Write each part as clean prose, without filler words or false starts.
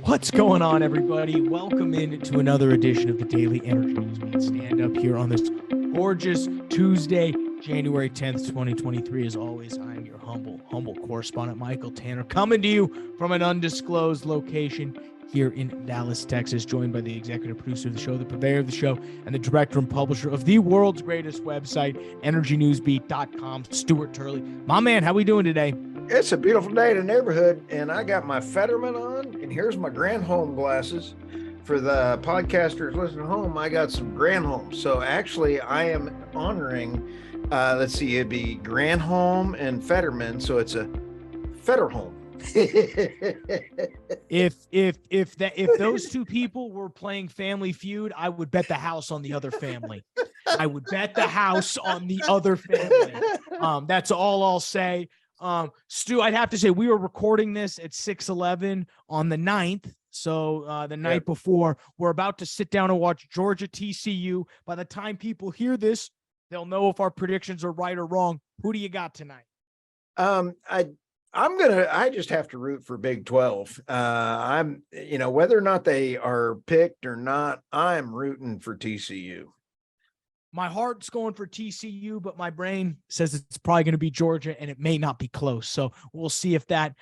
What's going on, everybody? Welcome in to another edition of the Daily Energy News Beat Stand Up here on this gorgeous Tuesday, January 10th, 2023. As always, I'm your humble correspondent, Michael Tanner, coming to you from an undisclosed location here in Dallas, Texas, joined by the executive producer of the show, the purveyor of the show, and the director and publisher of the world's greatest website, EnergyNewsBeat.com, Stuart Turley. My man, how we doing today? It's a beautiful day in the neighborhood, and I got my Fetterman on, and here's my Granholm glasses. For the podcasters listening at home, I got some Granholm. So actually, I am honoring, let's see, it'd be Granholm and Fetterman, so it's a Fetterholm. If those two people were playing Family Feud, I would bet the house on the other family. I would bet the house on the other family. That's all I'll say. Stu, I'd have to say we were recording this at 6:11 on the 9th. So the night before, we're about to sit down and watch Georgia TCU. By the time people hear this, they'll know if our predictions are right or wrong. Who do you got tonight? I just have to root for Big 12. Whether or not they are picked or not, I'm rooting for TCU. My heart's going for TCU, but my brain says it's probably going to be Georgia, and it may not be close. So we'll see if that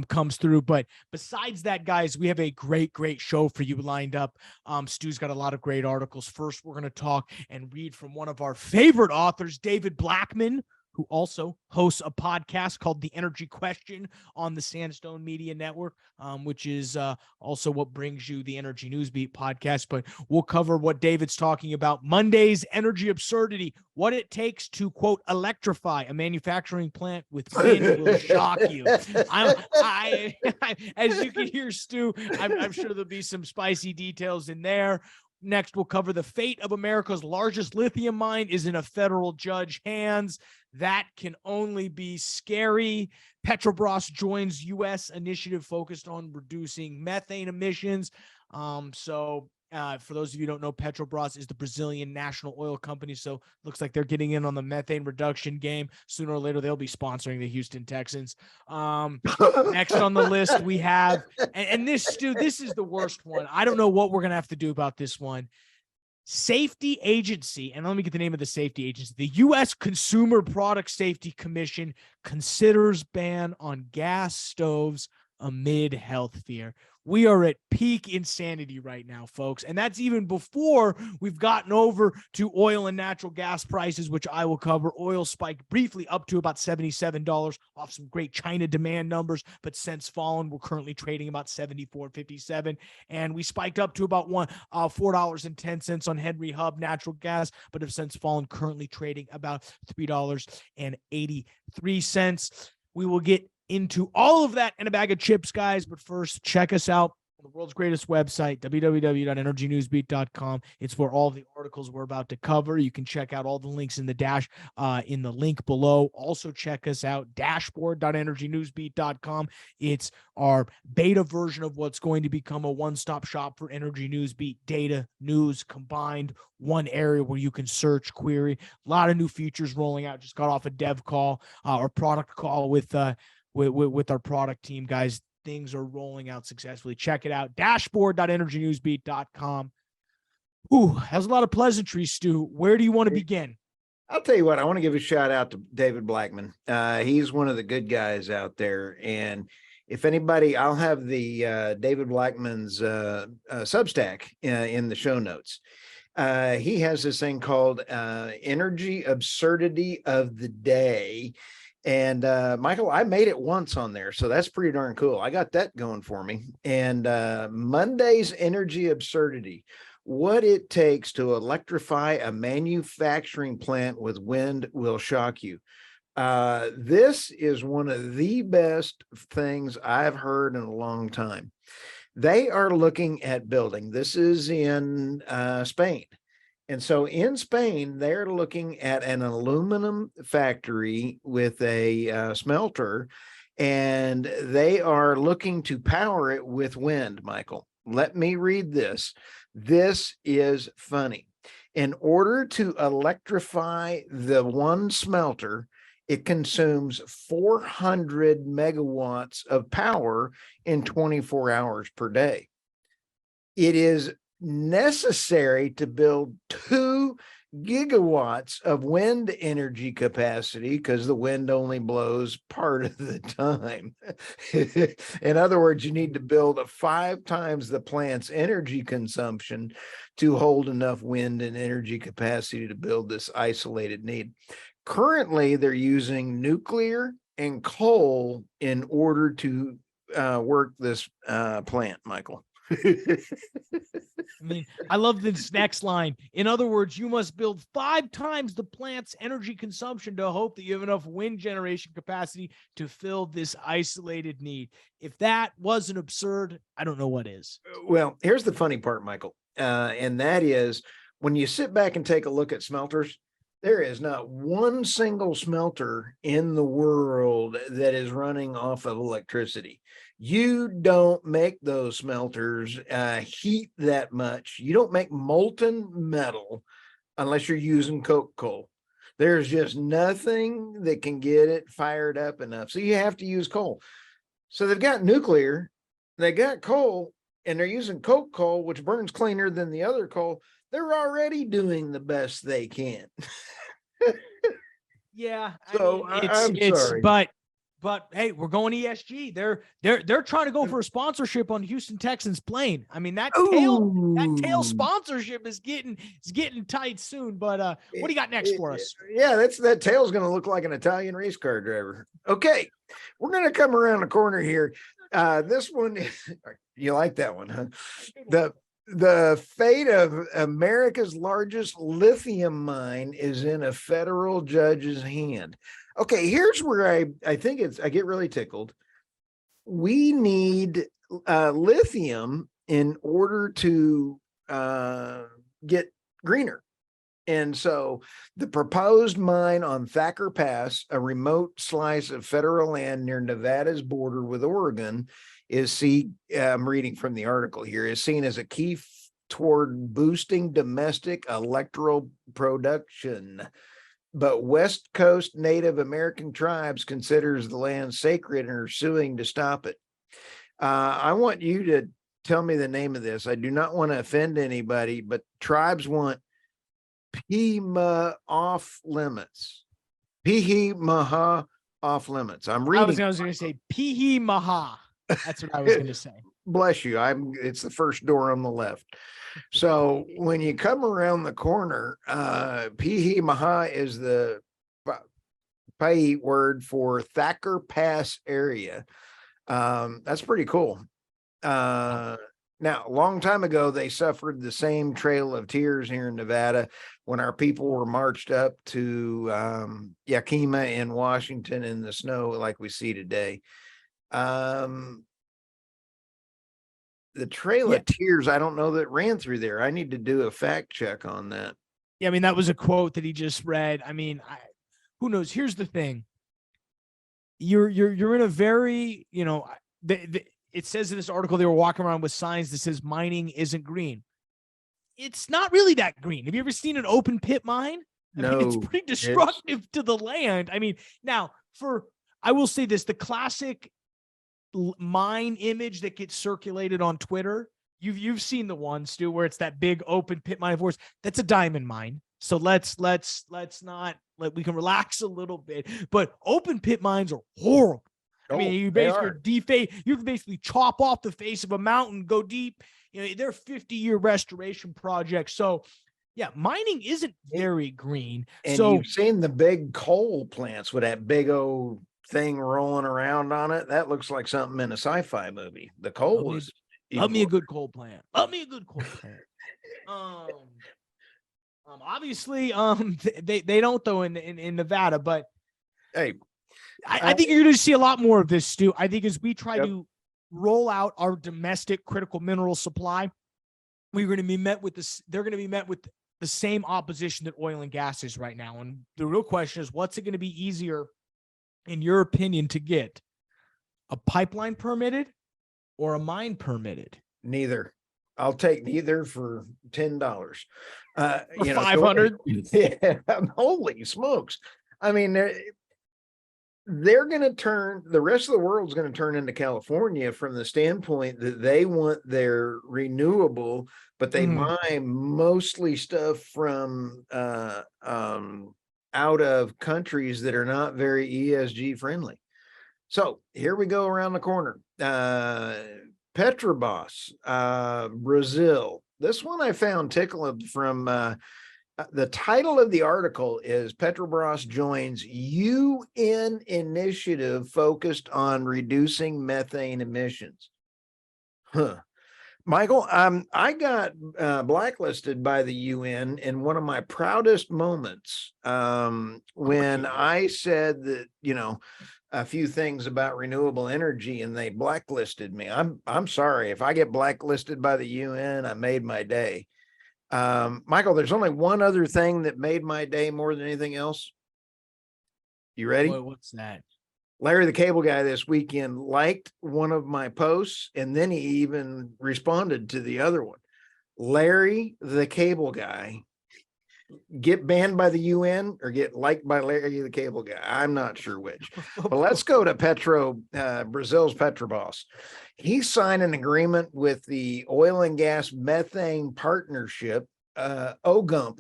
comes through. But besides that, guys, we have a great show for you lined up. Stu's got a lot of great articles. First, we're going to talk and read from one of our favorite authors, David Blackman, who also hosts a podcast called The Energy Question on the Sandstone Media Network, which is also what brings you the Energy News Beat podcast. But we'll cover what David's talking about. Monday's energy absurdity, what it takes to, quote, electrify a manufacturing plant with wind will shock you. As you can hear, Stu, I'm sure there'll be some spicy details in there. Next, we'll cover the fate of America's largest lithium mine is in a federal judge hands. That can only be scary. Petrobras joins U.S. initiative focused on reducing methane emissions. For those of you who don't know, Petrobras is the Brazilian national oil company. So looks like they're getting in on the methane reduction game. Sooner or later, they'll be sponsoring the Houston Texans. Next on the list, we have, and this, Stu, this is the worst one. I don't know what we're going to have to do about this one. Safety agency, and let me get the name of the safety agency. The U.S. Consumer Product Safety Commission considers ban on gas stoves amid health fear. We are at peak insanity right now, folks. And that's even before we've gotten over to oil and natural gas prices, which I will cover. Oil spiked briefly up to about $77 off some great China demand numbers, but since fallen, we're currently trading about $74.57. And we spiked up to about $4.10 on Henry Hub natural gas, but have since fallen, currently trading about $3.83. We will get into all of that and a bag of chips, guys. But first, check us out on the world's greatest website, www.energynewsbeat.com. It's where all the articles we're about to cover. You can check out all the links in the link below. Also, check us out, dashboard.energynewsbeat.com. It's our beta version of what's going to become a one-stop shop for Energy News Beat data, news combined, one area where you can search, query. A lot of new features rolling out. Just got off a dev call or product call with our product team, guys. Things are rolling out successfully. Check it out. Dashboard.energynewsbeat.com. Ooh, has a lot of pleasantries, Stu. Where do you want to begin? I'll tell you what, I want to give a shout out to David Blackman. He's one of the good guys out there. And if anybody, I'll have the David Blackman's Substack in the show notes. He has this thing called Energy Absurdity of the Day. And Michael, I made it once on there, so that's pretty darn cool. I got that going for me. And Monday's energy absurdity, what it takes to electrify a manufacturing plant with wind will shock you. This is one of the best things I've heard in a long time. They are looking at building. This is in Spain. And so in Spain, they're looking at an aluminum factory with a smelter, and they are looking to power it with wind, Michael. Let me read this. This is funny. In order to electrify the one smelter, it consumes 400 megawatts of power in 24 hours per day. it is necessary to build 2 gigawatts of wind energy capacity because the wind only blows part of the time. In other words, you need to build 5 times the plant's energy consumption to hold enough wind and energy capacity to build this isolated need. Currently, they're using nuclear and coal in order to work this plant, Michael. I mean, I love this next line. In other words, you must build 5 times the plant's energy consumption to hope that you have enough wind generation capacity to fill this isolated need. If that wasn't absurd, I don't know what is. Well, here's the funny part, Michael, and that is when you sit back and take a look at smelters, there is not one single smelter in the world that is running off of electricity. You don't make those smelters heat that much. You don't make molten metal unless you're using coke coal. There's just nothing that can get it fired up enough. So you have to use coal. So they've got nuclear, they got coal, and they're using coke coal, which burns cleaner than the other coal. They're already doing the best they can. Yeah, So I mean, I'm sorry. But hey, we're going ESG. They're trying to go for a sponsorship on Houston Texans plane. I mean, that tail sponsorship is getting tight soon. But what do you got next for us? Yeah, that tail's going to look like an Italian race car driver. Okay, we're going to come around the corner here. This one, you like that one, huh? The fate of America's largest lithium mine is in a federal judge's hand. Okay, here's where I think I get really tickled. We need lithium in order to get greener. And so the proposed mine on Thacker Pass, a remote slice of federal land near Nevada's border with Oregon, I'm reading from the article here, is seen as a key toward boosting domestic electoral production. But West Coast Native American tribes considers the land sacred and are suing to stop it. I want you to tell me the name of this. I do not want to offend anybody, but tribes want Pima off limits. Pihi Maha off limits. I'm reading. I was going to say Pihi Maha. That's what I was going to say. Bless you. It's the first door on the left. So when you come around the corner, Pihi Maha is the Pai word for Thacker Pass area. That's pretty cool. Now, a long time ago, they suffered the same trail of tears here in Nevada when our people were marched up to Yakima in Washington in the snow like we see today. The trail of tears, I don't know that ran through there. I need to do a fact check on that. Yeah, I mean, that was a quote that he just read. I mean, who knows? Here's the thing. You're in a very, it says in this article they were walking around with signs that says mining isn't green. It's not really that green. Have you ever seen an open pit mine? I mean, it's pretty destructive to the land. I mean, now I will say this, the classic mine image that gets circulated on Twitter, you've seen the one, Stu, where it's that big open pit mine. Of course, that's a diamond mine. So let's not we can relax a little bit. But open pit mines are horrible. I mean, you basically chop off the face of a mountain, go deep. They're 50-year restoration projects. So yeah, mining isn't very green. And so you've seen the big coal plants with that big old thing rolling around on it. That looks like something in a sci-fi movie. The coal is. Love me a good coal plant. Obviously, they don't though in Nevada, but hey, I think you're going to see a lot more of this, Stu. I think as we try to roll out our domestic critical mineral supply, we're going to be met with this. They're going to be met with the same opposition that oil and gas is right now. And the real question is, what's it going to be easier, in your opinion, to get a pipeline permitted or a mine permitted? Neither. I'll take neither for $10. For 500. Yeah, holy smokes. I mean, they're going to turn, the rest of the world's going to turn into California from the standpoint that they want their renewable, but they buy mostly stuff from out of countries that are not very ESG friendly. So here we go around the corner. Petrobras, Brazil. This one I found tickled from the title of the article is Petrobras joins UN initiative focused on reducing methane emissions. Huh. Michael, I got blacklisted by the UN in one of my proudest moments when I said that, you know, a few things about renewable energy and they blacklisted me. I'm sorry if I get blacklisted by the UN, I made my day. Michael, there's only one other thing that made my day more than anything else. You ready? What's that? Larry the Cable Guy this weekend liked one of my posts, and then he even responded to the other one. Larry the Cable Guy get banned by the UN or get liked by Larry the Cable Guy. I'm not sure which. But let's go to Brazil's Petrobras. He signed an agreement with the Oil and Gas Methane Partnership, OGUMP.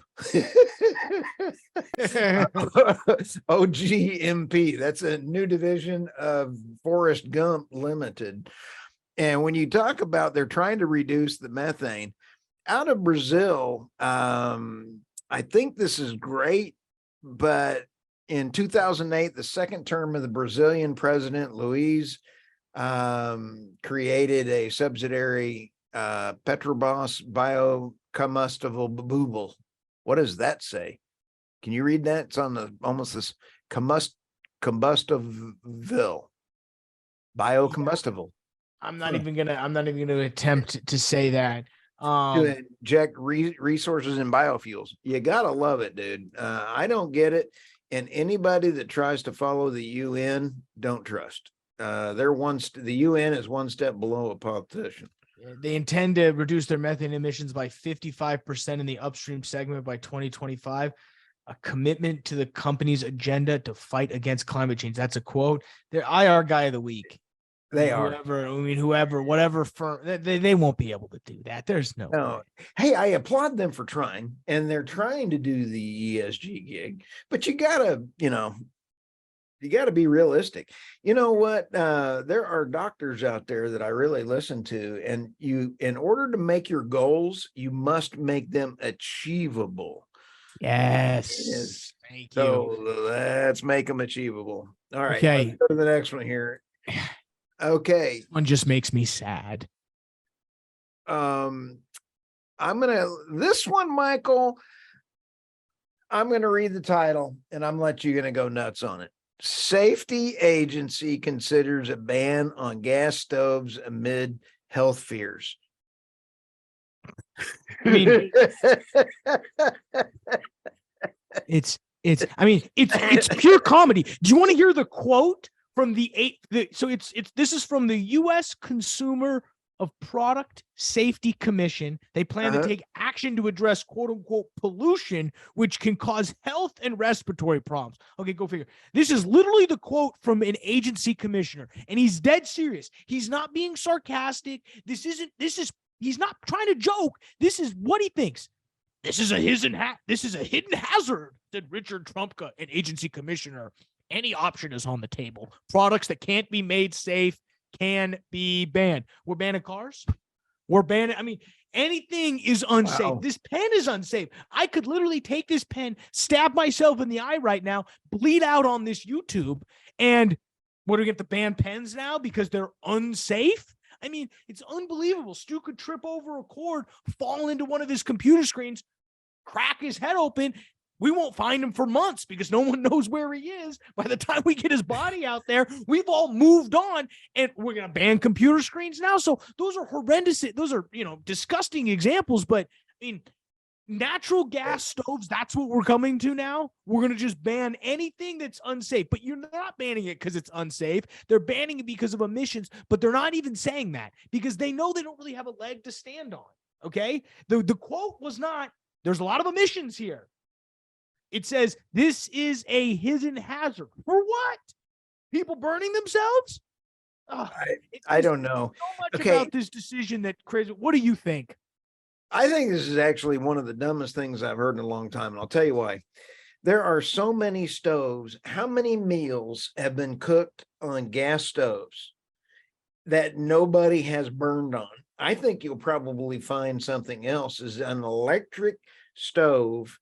OGMP. That's a new division of Forrest Gump Limited. And when you talk about they're trying to reduce the methane out of Brazil, I think this is great, but in 2008, the second term of the Brazilian president, Luiz, created a subsidiary, Petrobras Biocombustible Bubble. What does that say? Can you read that? It's on the almost this combustible, biocombustible. I'm not even gonna attempt to say that. To inject resources in biofuels. You gotta love it, dude. I don't get it. And anybody that tries to follow the UN, don't trust. The UN is one step below a politician. They intend to reduce their methane emissions by 55% in the upstream segment by 2025. A commitment to the company's agenda to fight against climate change. That's a quote. They're IR guy of the week. They are. Whoever, whatever firm, they won't be able to do that. There's no way. Hey, I applaud them for trying, and they're trying to do the ESG gig, but you gotta be realistic. You know what? There are doctors out there that I really listen to, and in order to make your goals, you must make them achievable. Yes. Thank you. So let's make them achievevable. All right. Okay. Let's go to the next one here. Okay. One just makes me sad. This one, Michael, I'm going to read the title and I'm going to go nuts on it. Safety agency considers a ban on gas stoves amid health fears. I mean, it's pure comedy. Do you want to hear the quote from this is from the U.S. Consumer of Product Safety Commission. They plan to take action to address quote unquote pollution, which can cause health and respiratory problems. Okay, go figure. This is literally the quote from an agency commissioner, and he's dead serious. He's not being sarcastic. He's not trying to joke. This is what he thinks. This is a hidden hazard, said Richard Trumpka, an agency commissioner. Any option is on the table. Products that can't be made safe can be banned. We're banning cars. We're banning, anything is unsafe. Wow. This pen is unsafe. I could literally take this pen, stab myself in the eye right now, bleed out on this YouTube, and what, do we get to ban pens now because they're unsafe? It's unbelievable. Stu could trip over a cord, fall into one of his computer screens, crack his head open. We won't find him for months because no one knows where he is. By the time we get his body out there, we've all moved on, and we're going to ban computer screens now. So those are horrendous. Those are, disgusting examples, but natural gas stoves, that's what we're coming to now. We're going to just ban anything that's unsafe, but you're not banning it because it's unsafe. They're banning it because of emissions, but they're not even saying that because they know they don't really have a leg to stand on. Okay. The quote was not, there's a lot of emissions here. It says, this is a hidden hazard. For what? People burning themselves? Oh, I don't know. So much Okay. about this decision that crazy. What do you think? I think this is actually one of the dumbest things I've heard in a long time. And I'll tell you why. There are so many stoves. How many meals have been cooked on gas stoves that nobody has burned on? I think you'll probably find something else. Is an electric stove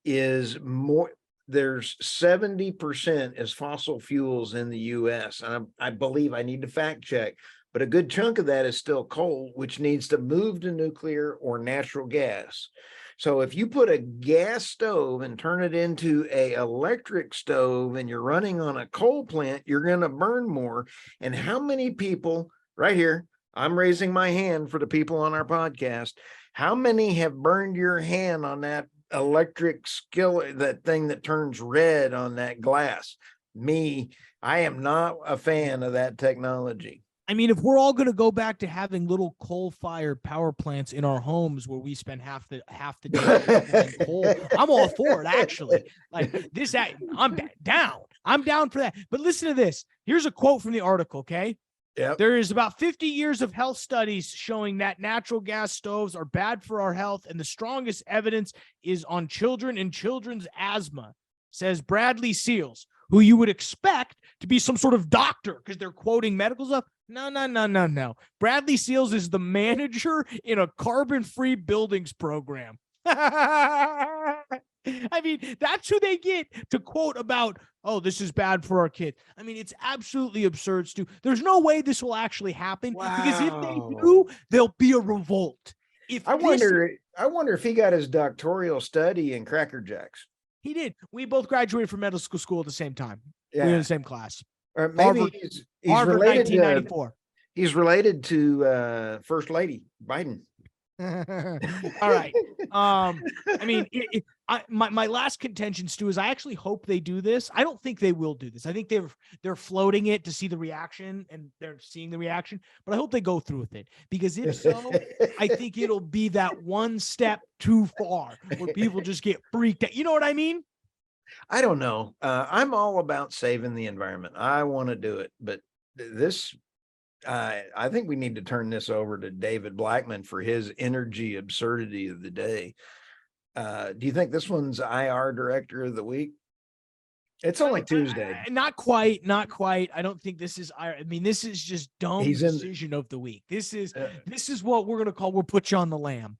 is more, there's 70% is fossil fuels in the US. And I believe, I need to fact check, but a good chunk of that is still coal, which needs to move to nuclear or natural gas. So if you put a gas stove and turn it into a electric stove and you're running on a coal plant, you're going to burn more. And how many people right here, I'm raising my hand for the people on our podcast, how many have burned your hand on that electric skillet, that thing that turns red on that glass? Me, I am not a fan of that technology. I mean, if we're all going to go back to having little coal-fired power plants in our homes where we spend half the day in coal, I'm all for it. Actually, like this, I'm down. I'm down for that. But listen to this. Here's a quote from the article. Okay. Yep. There is about 50 years of health studies showing that natural gas stoves are bad for our health, and the strongest evidence is on children and children's asthma, says Bradley Seals, who you would expect to be some sort of doctor because they're quoting medical stuff. No. Bradley Seals is the manager in a carbon-free buildings program. I mean, that's who they get to quote about, oh, this is bad for our kid. I mean, it's absolutely absurd, Stu. There's no way this will actually happen because if they do, there'll be a revolt. I wonder if he got his doctoral study in Cracker Jacks. He did. We both graduated from medical school at the same time. Yeah. We were in the same class. Or maybe Harvard, he's Harvard, related 1994. He's related to First Lady Biden. All right. I mean, my last contention, Stu, is I actually hope they do this. I don't think they will do this. I think they're floating it to see the reaction, and they're seeing the reaction. But I hope they go through with it, because if so, I think it'll be that one step too far where people just get freaked out. You know what I mean? I don't know. I'm all about saving the environment. I want to do it, but this. I think we need to turn this over to David Blackman for his energy absurdity of the day. Do you think this one's IR Director of the Week? It's only Tuesday. Not quite. I don't think this is. I mean, this is just dumb decision of the week. This is what we're gonna call. We'll put you on the lam.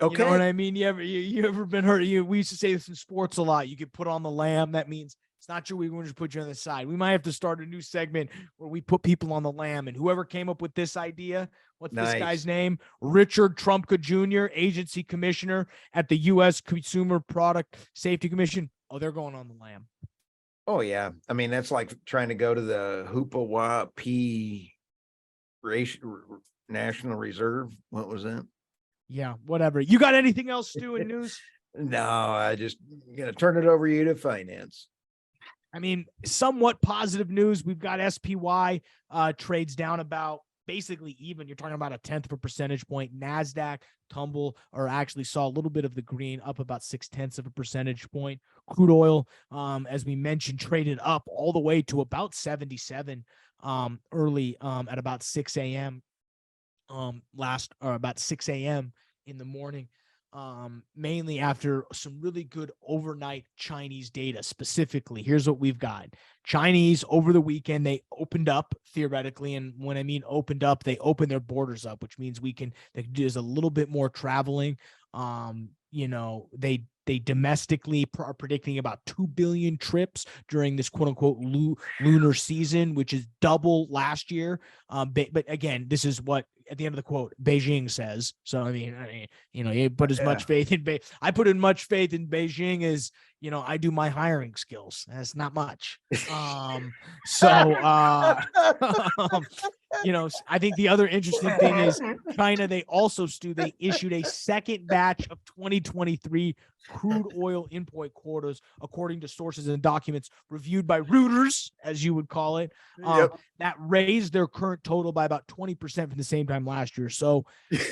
Okay. You know what I mean? You ever been hurt? We used to say this in sports a lot. You get put on the lam. That means it's not your week. We're going to put you on the side. We might have to start a new segment where we put people on the lam. And whoever came up with this idea, what's this guy's name? Richard Trumpka Jr., agency commissioner at the U.S. Consumer Product Safety Commission. Oh, they're going on the lam. Oh, yeah. I mean, that's like trying to go to the Hoopa P National Reserve. What was that? Yeah, whatever. You got anything else, Stu, in news? No, I just going to turn it over to you to finance. I mean, somewhat positive news. We've got SPY trades down about basically even. You're talking about 1/10 of a percentage point. NASDAQ tumble, or actually saw a little bit of the green, up about 0.6 of a percentage point. Crude oil, as we mentioned, traded up all the way to about 77 early at about 6 a.m. About 6 a.m. in the morning. Mainly after some really good overnight Chinese data. Specifically, here's what we've got. Chinese over the weekend, they opened up theoretically. And when I mean opened up, they opened their borders up, which means there's a little bit more traveling. They domestically are predicting about 2 billion trips during this quote unquote lunar season, which is double last year. But again, this is what, at the end of the quote, Beijing says. So, I mean, you put as much faith in I put in much faith in Beijing as, I do my hiring skills. That's not much. I think the other interesting thing is China. They also, Stu, they issued a second batch of 2023 crude oil import quotas, according to sources and documents reviewed by Reuters, as you would call it. That raised their current total by about 20% from the same time last year. So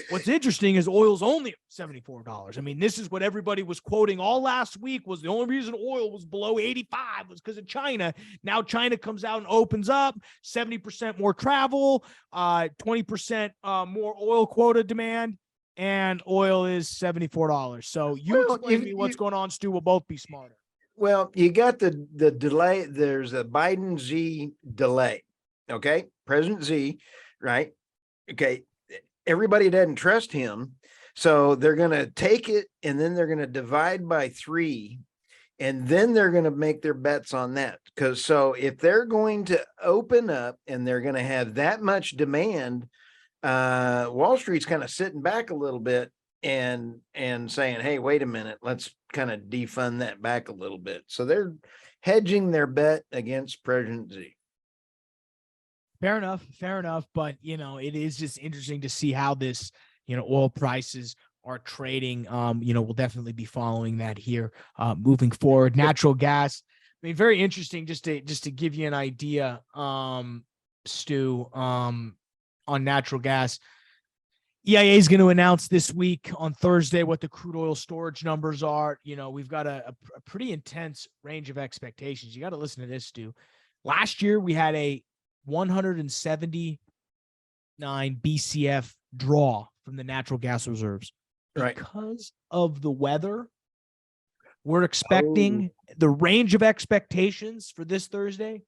what's interesting is oil's only $74. I mean, this is what everybody was quoting all last week. Was the only reason oil was below 85 was because of China. Now China comes out and opens up, 70% more travel, 20% more oil quota demand, and oil is $74. So explain to me what's going on, Stu. We'll both be smarter. Well, you got the delay. There's a Biden Z delay. Okay. President Z, right? Okay. Everybody doesn't trust him. So they're going to take it and then they're going to divide by 3. And then they're going to make their bets on that. Because so if they're going to open up and they're going to have that much demand, Wall Street's kind of sitting back a little bit and saying, hey, wait a minute, let's kind of defund that back a little bit. So they're hedging their bet against President Z. Fair enough. But, it is just interesting to see how this, oil prices are trading. We'll definitely be following that here moving forward. Natural gas, I mean, very interesting just to give you an idea, Stu, on natural gas. EIA is going to announce this week on Thursday what the crude oil storage numbers are. We've got a pretty intense range of expectations. You got to listen to this, Stu. Last year, we had a 179 BCF draw from the natural gas reserves. Right. Because of the weather, we're expecting the range of expectations for this Thursday,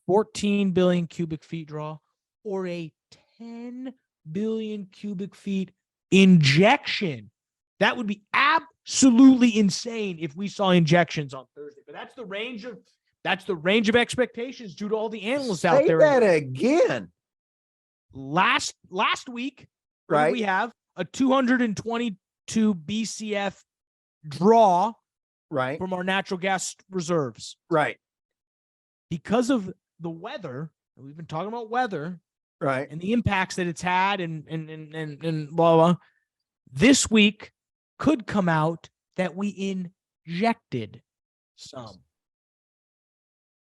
14 billion cubic feet draw or a 10 billion cubic feet injection. That would be absolutely insane if we saw injections on Thursday. But that's the range of expectations due to all the analysts out there. Say that again. Last week, right? We have a 222 BCF draw, right, from our natural gas reserves, right? Because of the weather, we've been talking about weather, right, and the impacts that it's had, and blah blah. This week could come out that we injected some.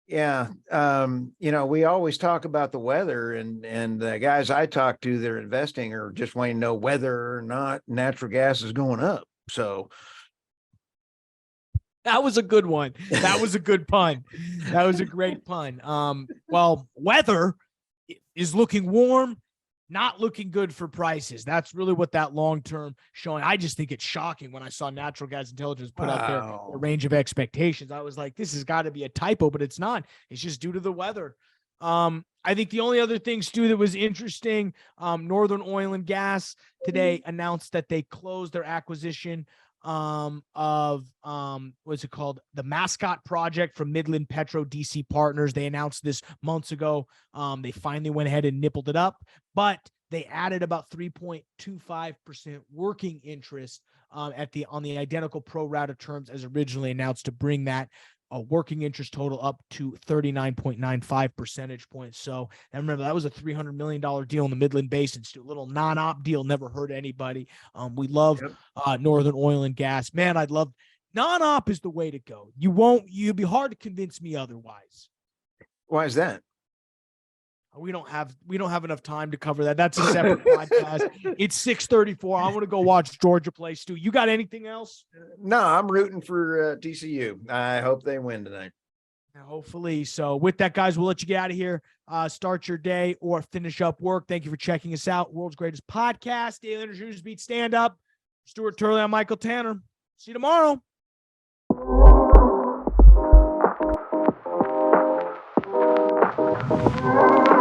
Yeah. We always talk about the weather, and the guys I talk to that are investing are just wanting to know whether or not natural gas is going up. So that was a good one. That was a good pun. That was a great pun. Well, weather is looking warm, not looking good for prices. That's really what that long-term showing. I just think it's shocking when I saw Natural Gas Intelligence put out there a range of expectations. I was like, this has got to be a typo, but it's not. It's just due to the weather. I think the only other thing, Stu, that was interesting, Northern Oil and Gas today announced that they closed their acquisition of what's it called? The Mascot Project from Midland Petro DC Partners. They announced this months ago. They finally went ahead and nippled it up, but they added about 3.25% working interest on the identical pro rata terms as originally announced, to bring that working interest total up to 39.95 percentage points. So, and remember, that was a $300 million deal in the Midland Basin. It's a little non-op deal, never hurt anybody. We love Northern Oil and Gas. Man, I'd love non-op is the way to go. You'd be hard to convince me otherwise. Why is that? We don't have enough time to cover that. That's a separate podcast. It's 6:34. I want to go watch Georgia play. Stu, you got anything else? No, I'm rooting for TCU. I hope they win tonight. Hopefully. So with that, guys, we'll let you get out of here. Start your day or finish up work. Thank you for checking us out. World's greatest podcast, Daily Interviews Beat Stand Up. Stuart Turley, I'm Michael Tanner. See you tomorrow. You